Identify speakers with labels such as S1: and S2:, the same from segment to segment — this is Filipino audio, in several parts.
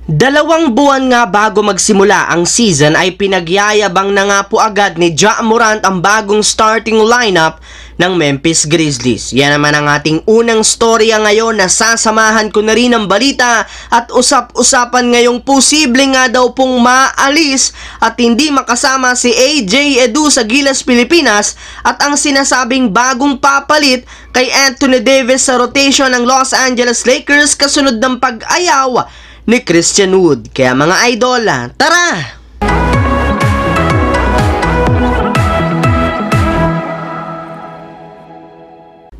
S1: 2 buwan nga bago magsimula ang season ay pinagyayabang na nga po agad ni Ja Morant ang bagong starting lineup ng Memphis Grizzlies. Yan naman ang ating unang storya ngayon na sasamahan ko na rin ang balita at usap-usapan ngayong posible nga daw pong maalis at hindi makasama si AJ Edu sa Gilas Pilipinas at ang sinasabing bagong papalit kay Anthony Davis sa rotation ng Los Angeles Lakers kasunod ng pag-ayaw ni Christian Wood. Kaya mga idol, tara!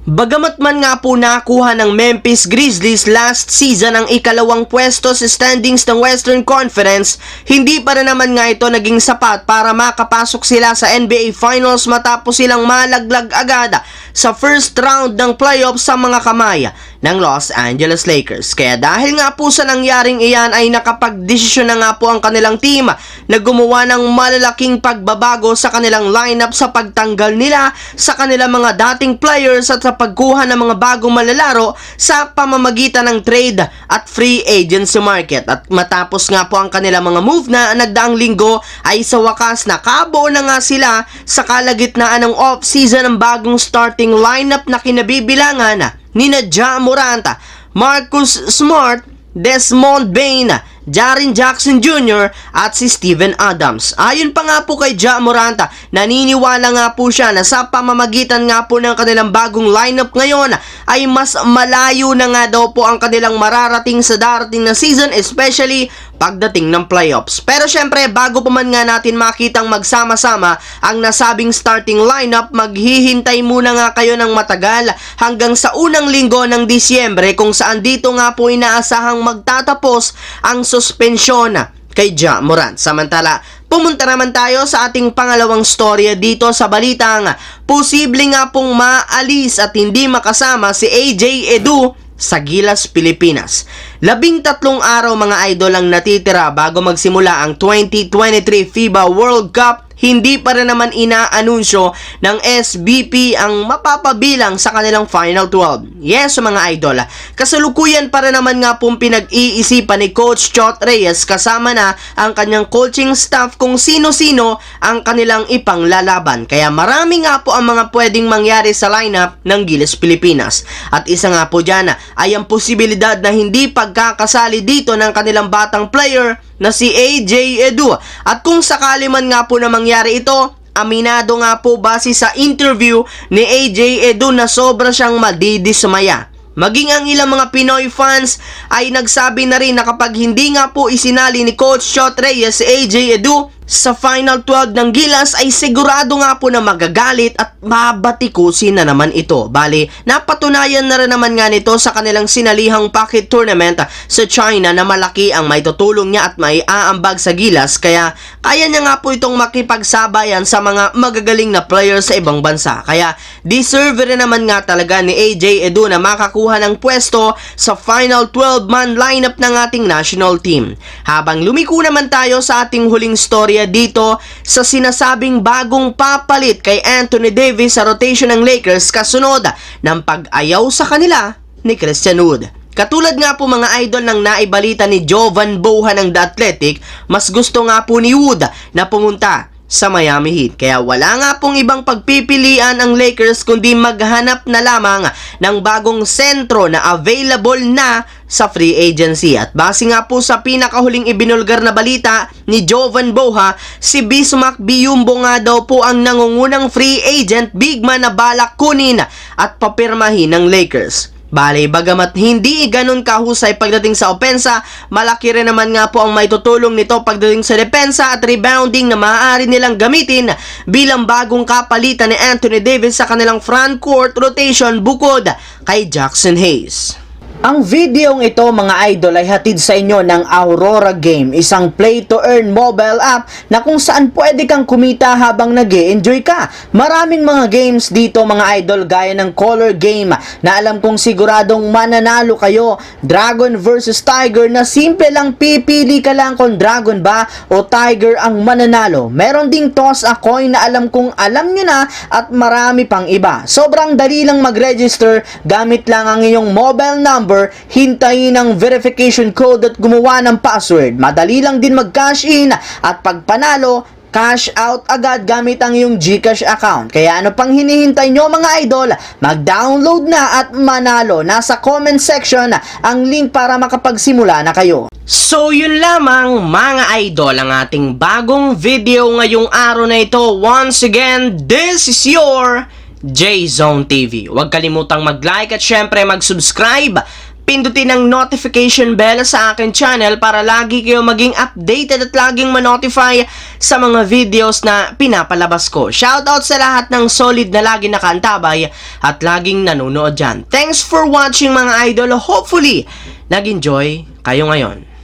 S1: Bagamat man nga po nakuha ng Memphis Grizzlies last season ang ikalawang pwesto sa standings ng Western Conference, hindi pa rin naman nga ito naging sapat para makapasok sila sa NBA Finals matapos silang malaglag agad sa first round ng playoffs sa mga kamay ng Los Angeles Lakers. Kaya dahil nga po sa nangyaring iyan ay nakapagdesisyon na nga po ang kanilang team na gumawa ng malalaking pagbabago sa kanilang lineup sa pagtanggal nila sa kanilang mga dating players at sa pagkuha ng mga bagong malalaro sa pamamagitan ng trade at free agency market. At matapos nga po ang kanilang mga move na nagdaang linggo ay sa wakas nakabuo na nga sila sa kalagitnaan ng off-season ng bagong starting lineup na kinabibilangan ni Ja Morant, Marcus Smart, Desmond Bane, Jaren Jackson Jr. at si Steven Adams. Ayon pa nga po kay Ja Morant, naniniwala nga po siya na sa pamamagitan nga po ng kanilang bagong lineup ngayon ay mas malayo na nga daw po ang kanilang mararating sa darating na season, especially pagdating ng playoffs. Pero syempre, bago pa man nga natin makitang magsama-sama ang nasabing starting lineup, maghihintay muna nga kayo ng matagal hanggang sa unang linggo ng Disyembre kung saan dito nga po inaasahang magtatapos ang suspensyon kay Ja Morant. Samantala, pumunta naman tayo sa ating pangalawang storya dito sa balitang posible nga pong maalis at hindi makasama si AJ Edu sa Gilas Pilipinas. 13 araw mga idol ang natitira bago magsimula ang 2023 FIBA World Cup. Hindi pa rin naman inaanunsyo ng SBP ang mapapabilang sa kanilang Final 12. Yes mga idol, kasalukuyan pa rin naman nga pong pinag-iisipan ni Coach Chot Reyes kasama na ang kanyang coaching staff kung sino-sino ang kanilang ipanglalaban. Kaya marami nga po ang mga pwedeng mangyari sa lineup ng Gilas Pilipinas. At isa nga po dyan ay ang posibilidad na hindi pagkakasali dito ng kanilang batang player na si AJ Edu. At kung sakali man nga po na mangyari ito, aminado nga po base sa interview ni AJ Edu na sobra siyang madidismaya. Maging ang ilang mga Pinoy fans ay nagsabi na rin na kapag hindi nga po isinali ni Coach Chot Reyes si AJ Edu sa Final 12 ng Gilas ay sigurado nga po na magagalit at mabatikusin na naman ito. Bali, napatunayan na rin naman nga nito sa kanilang sinalihang pocket tournament sa China na malaki ang may tutulong niya at may aambag sa Gilas, kaya kaya niya nga po itong makipagsabayan sa mga magagaling na players sa ibang bansa. Kaya deserve rin naman nga talaga ni AJ Edu na makakuha ng pwesto sa Final 12-man lineup ng ating national team. Habang lumiko naman tayo sa ating huling story dito sa sinasabing bagong papalit kay Anthony Davis sa rotation ng Lakers kasunod ng pag-ayaw sa kanila ni Christian Wood. Katulad nga po mga idol ng naibalita ni Jovan Boha ng The Athletic, mas gusto nga po ni Wood na pumunta sa Miami Heat. Kaya wala nga pong ibang pagpipilian ang Lakers kundi maghanap na lamang ng bagong sentro na available na sa free agency. At base nga po sa pinakahuling ibinulgar na balita ni Jovan Boha, si Bismack Biyombo nga daw po ang nangungunang free agent big man na balak kunin at papirmahin ng Lakers. Bale, bagamat hindi ganun kahusay pagdating sa opensa, malaki rin naman nga po ang maitutulong nito pagdating sa depensa at rebounding na maaari nilang gamitin bilang bagong kapalitan ni Anthony Davis sa kanilang frontcourt rotation bukod kay Jackson Hayes. Ang videong ito mga idol ay hatid sa inyo ng Aurora Game, isang play-to-earn mobile app na kung saan pwede kang kumita habang nag-e-enjoy ka. Maraming mga games dito mga idol gaya ng color game na alam kong siguradong mananalo kayo. Dragon versus Tiger na simple lang pipili ka lang kung Dragon ba o Tiger ang mananalo. Meron ding toss a coin na alam kong alam nyo na at marami pang iba. Sobrang dali lang mag-register gamit lang ang iyong mobile number
S2: number, hintayin ang verification code at gumawa ng password. Madali lang din mag-cash in at pag panalo, cash out agad gamit ang iyong GCash account. Kaya ano pang hinihintay nyo mga idol? Mag-download na at manalo. Nasa comment section ang link para makapagsimula na kayo.
S1: So yun lamang mga idol ang ating bagong video ngayong araw na ito. Once again, this is your J-Zone TV. Huwag kalimutang mag-like at syempre mag-subscribe. Pindutin ang notification bell sa akin channel para lagi kayo maging updated at laging ma-notify sa mga videos na pinapalabas ko. Shoutout sa lahat ng solid na lagi nakaantabay at laging nanonood dyan. Thanks for watching mga idol. Hopefully, nag-enjoy kayo ngayon.